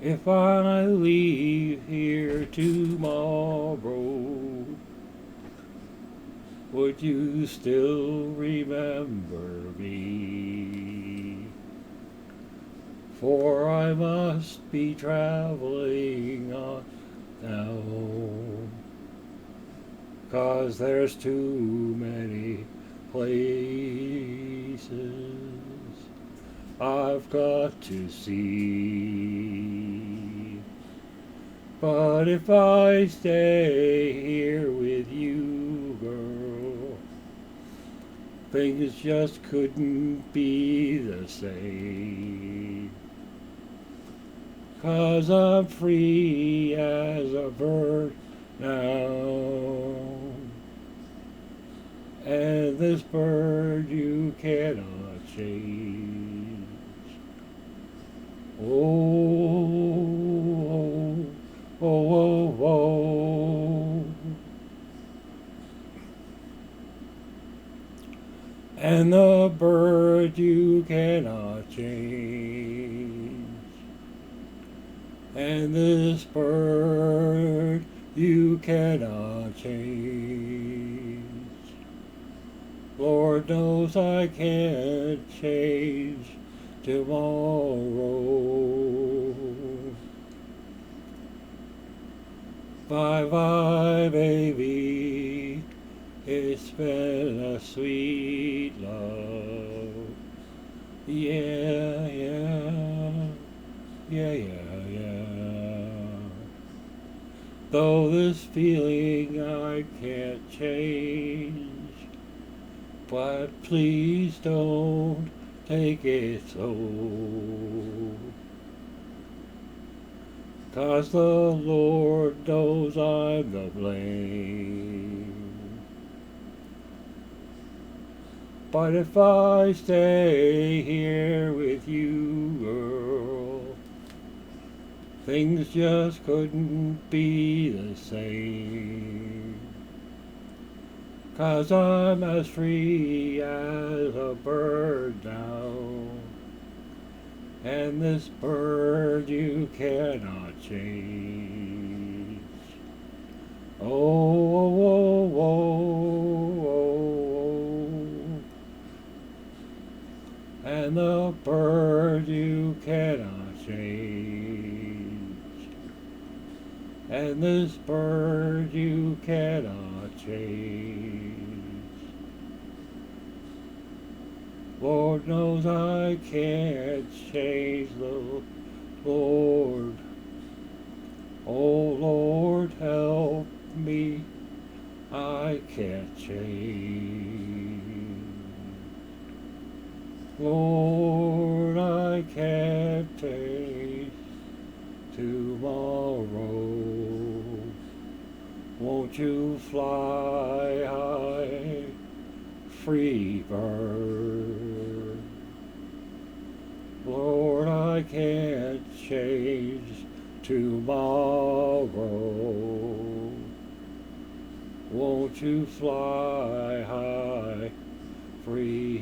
If I leave here tomorrow, would you still remember me? For I must be traveling on now, 'cause there's too many places I've got to see. But if I stay here with you, girl, things just couldn't be the same. 'Cause I'm free as a bird now, and this bird you cannot change. Oh, oh, oh, oh, oh. And the bird you cannot change. And this bird you cannot change. Lord knows I can't change tomorrow. Bye bye, baby. It's been a sweet love. Yeah, yeah, yeah, yeah, yeah. Though this feeling I can't change, but please don't take it so. 'Cause the Lord knows I'm the blame. But if I stay here with you, girl, things just couldn't be the same. 'Cause I'm as free as a bird now, and this bird you cannot change. Oh, oh, oh, oh, oh. And the bird you cannot change. And this bird you cannot change. Lord knows I can't change the Lord. Oh Lord, help me, I can't change. Lord, I can't taste tomorrow. Won't you fly high, free bird? Lord, I can't change tomorrow. Won't you fly high, free